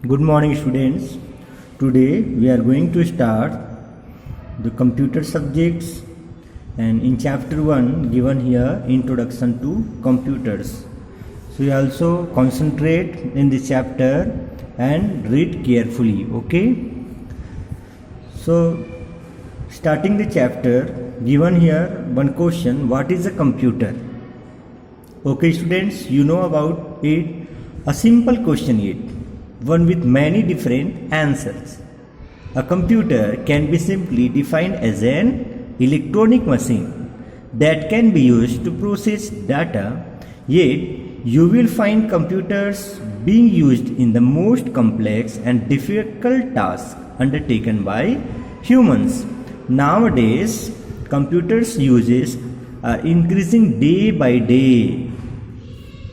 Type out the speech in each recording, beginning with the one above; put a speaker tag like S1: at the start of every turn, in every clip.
S1: Good morning students. Today we are going to start the computer subjects, and in chapter 1 given here introduction to computers. So you also concentrate in this chapter and read carefully, okay? So starting the chapter, given here one question, what is a computer? Okay students, you know about it. A simple question yet one with many different answers. A computer can be simply defined as an electronic machine that can be used to process data, yet you will find computers being used in the most complex and difficult tasks undertaken by humans. Nowadays, computers' uses are increasing day by day.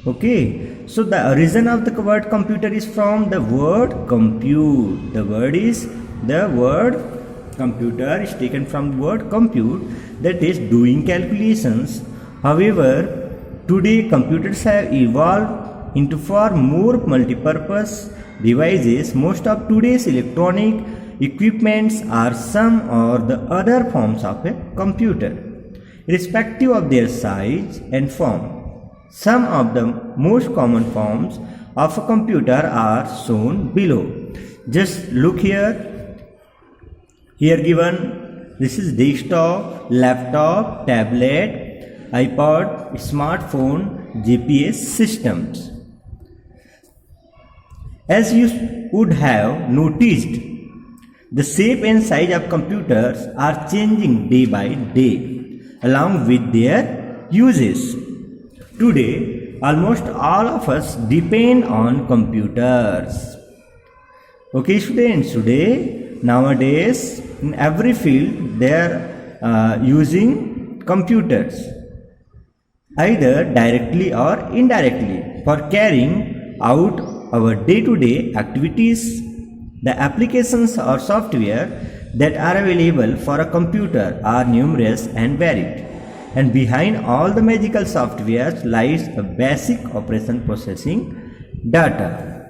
S1: Okay. So the origin of the word computer is from the word compute. The word computer is taken from the word compute, that is doing calculations. However, today computers have evolved into far more multi-purpose devices. Most of today's electronic equipments are some or the other forms of a computer, irrespective of their size and form. Some of the most common forms of a computer are shown below. Just look here. Here given, this is desktop, laptop, tablet, iPod, smartphone, GPS systems. As you would have noticed, the shape and size of computers are changing day by day along with their uses. Today, almost all of us depend on computers. Okay students, nowadays, in every field, they are using computers, either directly or indirectly, for carrying out our day-to-day activities. The applications or software that are available for a computer are numerous and varied. And behind all the magical software lies a basic operation processing data.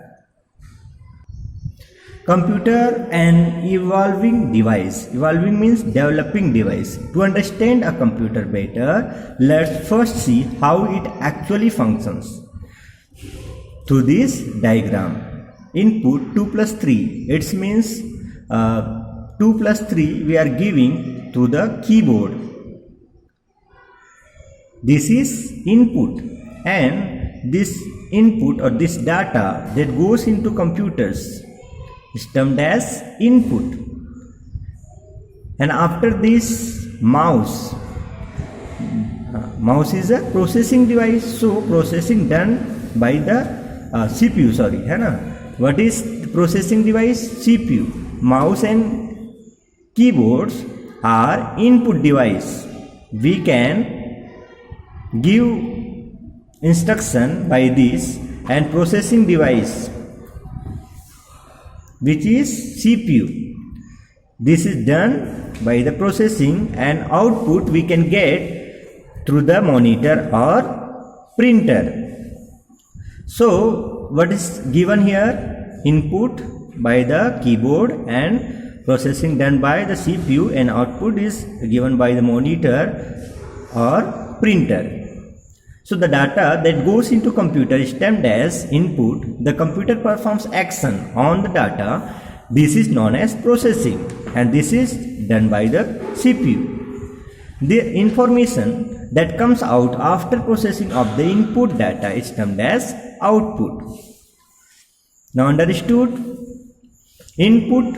S1: Computer, an evolving device. Evolving means developing device. To understand a computer better, let's first see how it actually functions. Through this diagram, input 2 plus 3. It means 2 plus 3 we are giving to the keyboard. This is input, and this input or this data that goes into computers is termed as input. And after this, mouse is a processing device, so processing done by the CPU, What is the processing device? CPU. Mouse and keyboards are input device. We can give instruction by this, and processing device, which is CPU. This is done by the processing, and output we can get through the monitor or printer. So what is given here? Input by the keyboard and processing done by the CPU, and output is given by the monitor or printer. So the data that goes into computer is termed as input. The computer performs action on the data. This is known as processing, and this is done by the CPU. The information that comes out after processing of the input data is termed as output. Now understood? Input.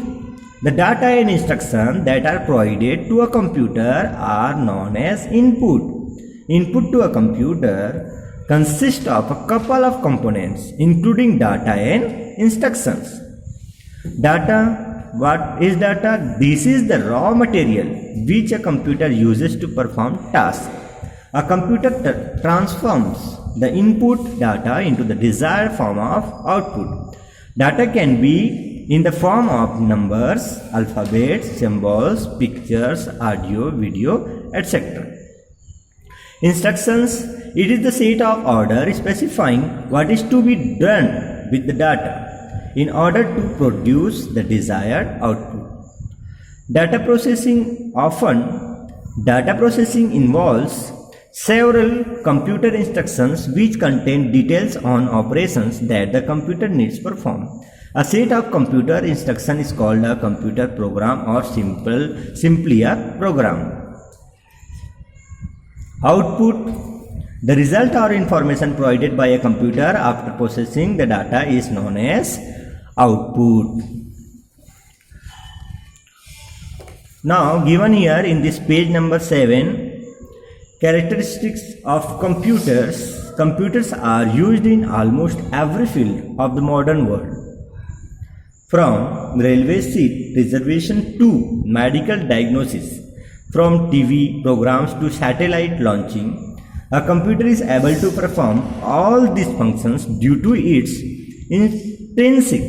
S1: The data and instructions that are provided to a computer are known as input. Input to a computer consists of a couple of components, including data and instructions. Data. What is data? This is the raw material which a computer uses to perform tasks. A computer transforms the input data into the desired form of output. Data can be in the form of numbers, alphabets, symbols, pictures, audio, video, etc. Instructions. It is the set of order specifying what is to be done with the data. in order to produce the desired output. Data processing involves several computer instructions which contain details on operations that the computer needs to perform. A set of computer instructions is called a computer program or simply a program. Output. The result or information provided by a computer after processing the data is known as output. Now given here in this page number 7, characteristics of computers. Computers are used in almost every field of the modern world. From railway seat reservation to medical diagnosis, from TV programs to satellite launching, a computer is able to perform all these functions due to its intrinsic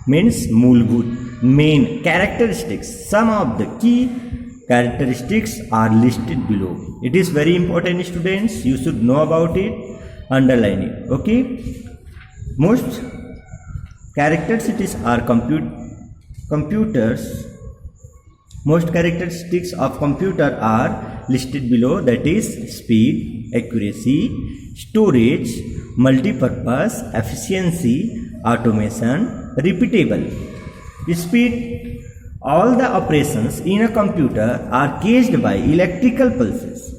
S1: means मूलभूत main characteristics. Some of the key characteristics are listed below. It is very important, students. You should know about it. Underline it. Okay. Most characteristics are computers. Most characteristics of computer are listed below, that is speed, accuracy, storage, multi-purpose, efficiency, automation, repeatable. Speed. All the operations in a computer are caused by electrical pulses.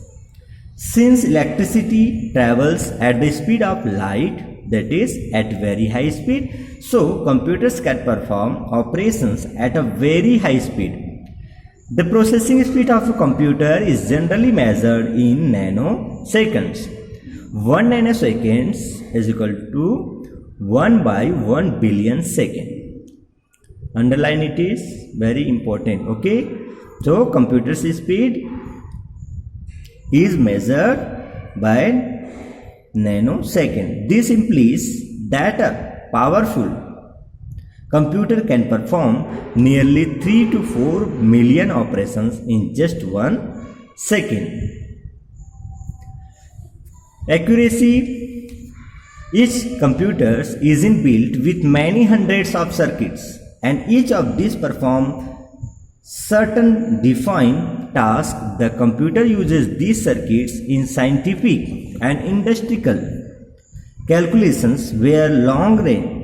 S1: Since electricity travels at the speed of light, that is at very high speed, so computers can perform operations at a very high speed. The processing speed of a computer is generally measured in nanoseconds. 1 nanosecond is equal to 1 by 1 billion second. Underline it, is very important. Okay. So computer's speed is measured by nanosecond. This implies that a powerful computer can perform nearly 3 to 4 million operations in just 1 second. Accuracy. Each computer is built with many hundreds of circuits, and each of these perform certain defined tasks. The computer uses these circuits in scientific and industrial calculations where long range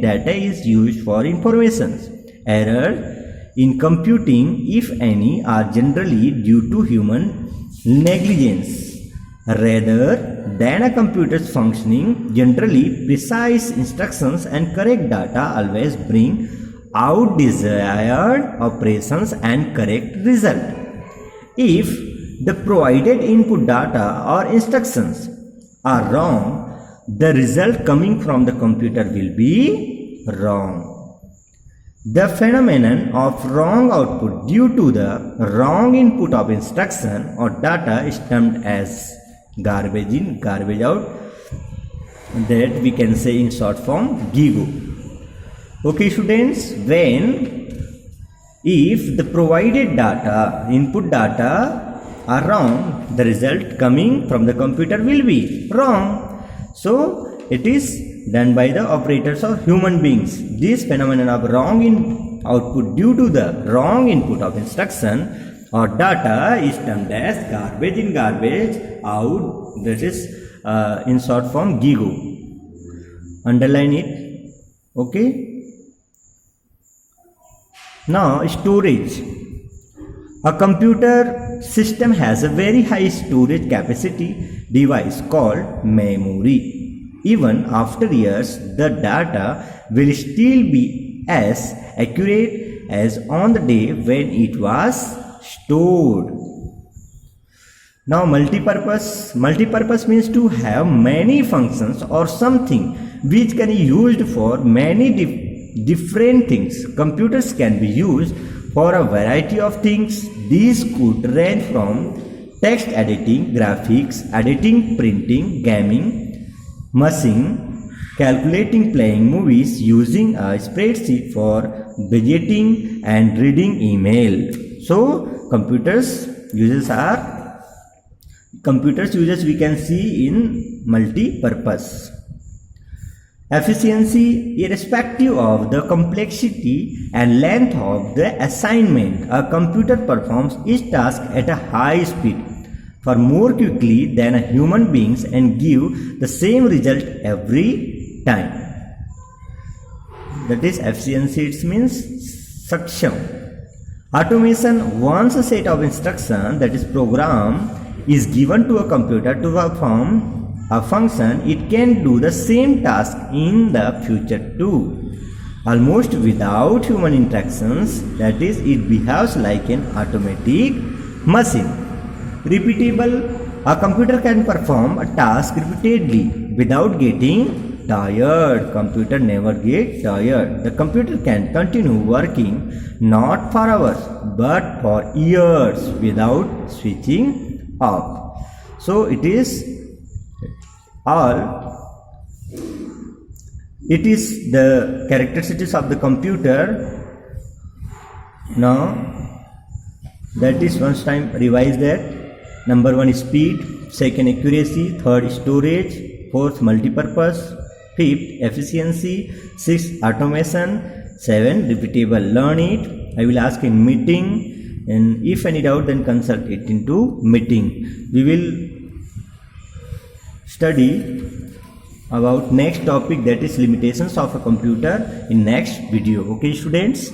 S1: data is used for information. Errors in computing, if any, are generally due to human negligence. Rather than a computer's functioning, generally precise instructions and correct data always bring out desired operations and correct result. If the provided input data or instructions are wrong, the result coming from the computer will be wrong. The phenomenon of wrong output due to the wrong input of instruction or data is termed as garbage in, garbage out. That we can say in short form GIGO. Okay, students, if the provided data, input data are wrong, the result coming from the computer will be wrong. So it is done by the operators of human beings. This phenomenon of wrong output due to the wrong input of instruction or data is termed as garbage in, garbage out. That is in short form GIGO. Underline it. Okay. Now storage. A computer system has a very high storage capacity device called memory. Even after years, the data will still be as accurate as on the day when it was stored. Now multipurpose. Multipurpose means to have many functions or something which can be used for many different things. Computers can be used for a variety of things. These could range from text editing, graphics, editing, printing, gaming, machine, calculating, playing movies, using a spreadsheet for budgeting and reading email. So computers uses we can see in multi-purpose. efficiency irrespective of the complexity and length of the assignment. A computer performs each task at a high speed for more quickly than a human beings and give the same result every time. That is efficiency, it means saksham. Automation, once a set of instructions, that is program, is given to a computer to perform a function, it can do the same task in the future too, almost without human interactions. That is, it behaves like an automatic machine. Repeatable, a computer can perform a task repeatedly without getting tired. Computer never gets tired. The computer can continue working not for hours but for years without switching off. So it is the characteristics of the computer. Now that is once time revise that. Number 1 speed, second accuracy, third storage, fourth multipurpose, fifth efficiency, sixth automation, 7 repeatable. Learn it. I will ask in meeting, and if any doubt then consult it into meeting. We will study about next topic, that is limitations of a computer, in next video. Okay students.